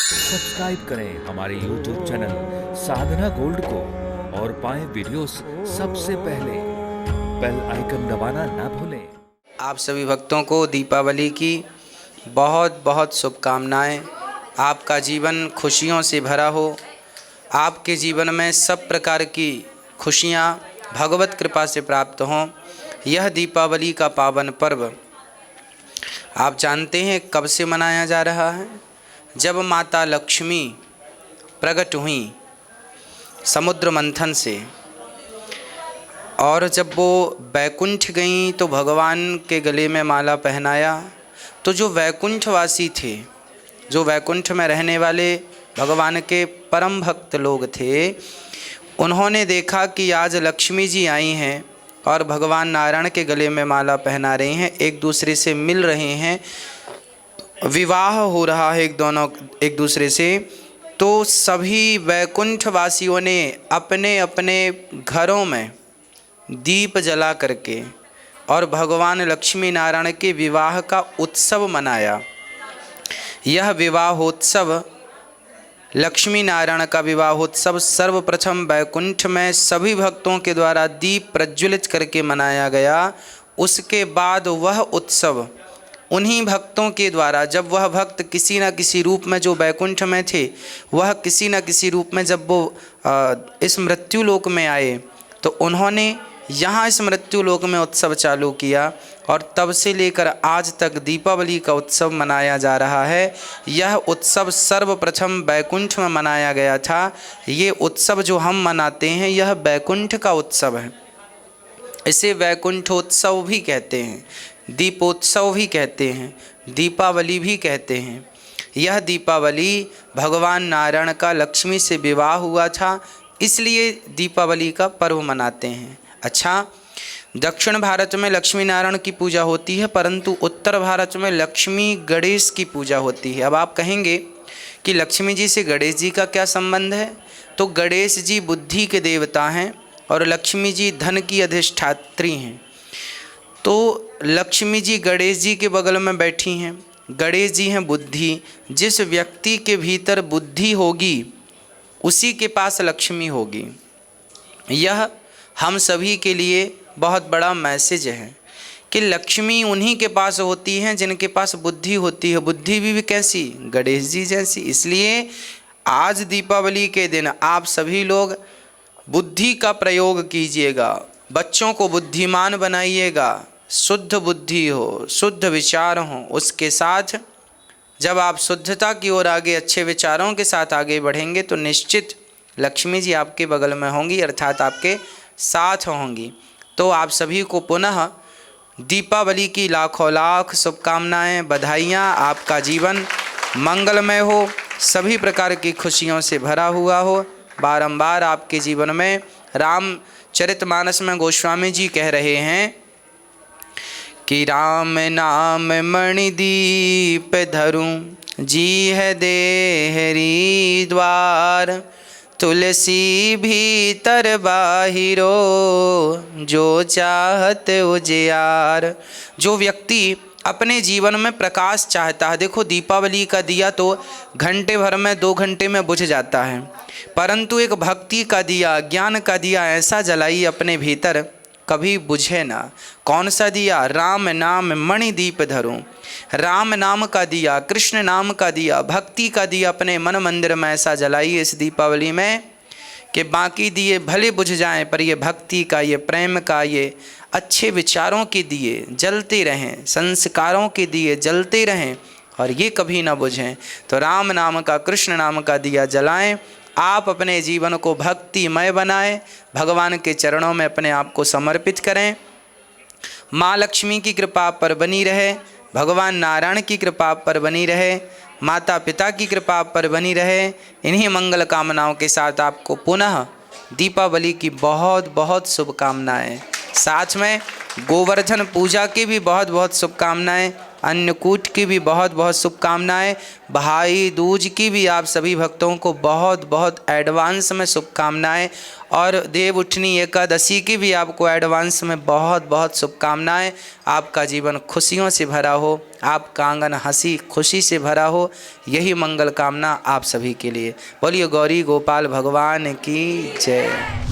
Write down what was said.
Subscribe करें हमारे YouTube channel साधना gold को और पाएं वीडियोस सबसे पहले। बेल आइकन दबाना ना भूलें। आप सभी भक्तों को दीपावली की बहुत बहुत शुभकामनाएं। आपका जीवन खुशियों से भरा हो। आपके जीवन में सब प्रकार की खुशियां भगवत कृपा से प्राप्त हों। यह दीपावली का पावन पर्व आप जानते हैं कब से मनाया जा रहा है? जब माता लक्ष्मी प्रकट हुई समुद्र मंथन से, और जब वो वैकुंठ गईं तो भगवान के गले में माला पहनाया। तो जो वैकुंठवासी थे, जो वैकुंठ में रहने वाले भगवान के परम भक्त लोग थे, उन्होंने देखा कि आज लक्ष्मी जी आई हैं और भगवान नारायण के गले में माला पहना रही हैं, एक दूसरे से मिल रहे हैं, विवाह हो रहा है एक दूसरे से। तो सभी वैकुंठवासियों ने अपने अपने घरों में दीप जला करके और भगवान लक्ष्मी नारायण के विवाह का उत्सव मनाया। यह विवाहोत्सव, लक्ष्मी नारायण का विवाहोत्सव सर्वप्रथम वैकुंठ में सभी भक्तों के द्वारा दीप प्रज्वलित करके मनाया गया। उसके बाद वह उत्सव उन्हीं भक्तों के द्वारा, जब वह भक्त किसी न किसी रूप में जो वैकुंठ में थे, वह किसी न किसी रूप में जब वो इस मृत्यु लोक में आए, तो उन्होंने यहाँ इस मृत्यु लोक में उत्सव चालू किया और तब से लेकर आज तक दीपावली का उत्सव मनाया जा रहा है। यह उत्सव सर्वप्रथम वैकुंठ में मनाया गया था। ये उत्सव जो हम मनाते हैं, यह वैकुंठ का उत्सव है। इसे वैकुंठोत्सव भी कहते हैं, दीपोत्सव भी कहते हैं, दीपावली भी कहते हैं। यह दीपावली भगवान नारायण का लक्ष्मी से विवाह हुआ था, इसलिए दीपावली का पर्व मनाते हैं। अच्छा, दक्षिण भारत में लक्ष्मी नारायण की पूजा होती है, परंतु उत्तर भारत में लक्ष्मी गणेश की पूजा होती है। अब आप कहेंगे कि लक्ष्मी जी से गणेश जी का क्या संबंध है? तो गणेश जी बुद्धि के देवता हैं और लक्ष्मी जी धन की अधिष्ठात्री हैं। तो लक्ष्मी जी गणेश जी के बगल में बैठी हैं। गणेश जी हैं बुद्धि। जिस व्यक्ति के भीतर बुद्धि होगी उसी के पास लक्ष्मी होगी। यह हम सभी के लिए बहुत बड़ा मैसेज है कि लक्ष्मी उन्हीं के पास होती हैं जिनके पास बुद्धि होती है। बुद्धि भी कैसी? गणेश जी जैसी। इसलिए आज दीपावली के दिन आप सभी लोग बुद्धि का प्रयोग कीजिएगा, बच्चों को बुद्धिमान बनाइएगा, शुद्ध बुद्धि हो, शुद्ध विचार हो। उसके साथ जब आप शुद्धता की ओर आगे अच्छे विचारों के साथ आगे बढ़ेंगे तो निश्चित लक्ष्मी जी आपके बगल में होंगी, अर्थात आपके साथ होंगी। तो आप सभी को पुनः दीपावली की लाखों लाख शुभकामनाएं, बधाइयाँ। आपका जीवन मंगलमय हो, सभी प्रकार की खुशियों से भरा हुआ हो। बारंबार आपके जीवन में रामचरितमानस में गोस्वामी जी कह रहे हैं कि राम नाम मणिदीप धरूं, जी है देहरी द्वार, तुलसी भीतर बाहिरो, जो चाहत उजियार। जो व्यक्ति अपने जीवन में प्रकाश चाहता है, देखो दीपावली का दिया तो घंटे भर में 2 घंटे में बुझ जाता है, परंतु एक भक्ति का दिया, ज्ञान का दिया ऐसा जलाइए अपने भीतर, कभी बुझे ना। कौन सा दिया? राम नाम मणि दीप धरूं। राम नाम का दिया, कृष्ण नाम का दिया, भक्ति का दिया अपने मन मंदिर में ऐसा जलाइए इस दीपावली में कि बाकी दिए भले बुझ जाएं, पर ये भक्ति का, ये प्रेम का, ये अच्छे विचारों के दिए जलते रहें, संस्कारों के दिए जलते रहें और ये कभी ना बुझें। तो राम नाम का, कृष्ण नाम का दिया जलाएं। आप अपने जीवन को भक्तिमय बनाएं, भगवान के चरणों में अपने आप को समर्पित करें। माँ लक्ष्मी की कृपा पर बनी रहे, भगवान नारायण की कृपा पर बनी रहे, माता पिता की कृपा पर बनी रहे। इन्हीं मंगल कामनाओं के साथ आपको पुनः दीपावली की बहुत बहुत शुभकामनाएं। साथ में गोवर्धन पूजा की भी बहुत बहुत शुभकामनाएं। अन्नकूट की भी बहुत बहुत शुभकामनाएं। भाई दूज की भी आप सभी भक्तों को बहुत बहुत एडवांस में शुभकामनाएं। और देव उठनी एकादशी की भी आपको एडवांस में बहुत बहुत शुभकामनाएं। आपका जीवन खुशियों से भरा हो, आपका आंगन हंसी खुशी से भरा हो, यही मंगल कामना आप सभी के लिए। बोलिए गौरी गोपाल भगवान की जय।